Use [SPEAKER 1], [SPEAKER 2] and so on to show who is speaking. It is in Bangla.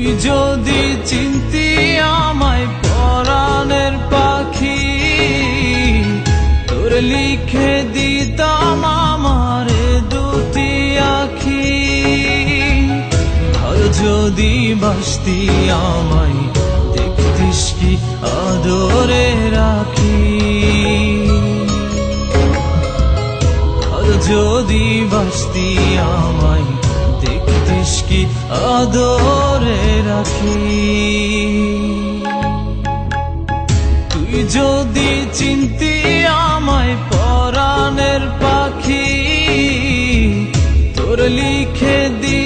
[SPEAKER 1] যদি চিনতি আমায় পরাণের পাখি, তোর লিখে দিতাম আমার দুটি আখি। আর যদি বাসতি আমায় দেখতিস কি আদরে রাখি। আর যদি বাসতি আমায় দেখতিস কি আদরে রাখি। তুই যদি চিনতি আমায় পরাণের পাখি, তোর লিখে দি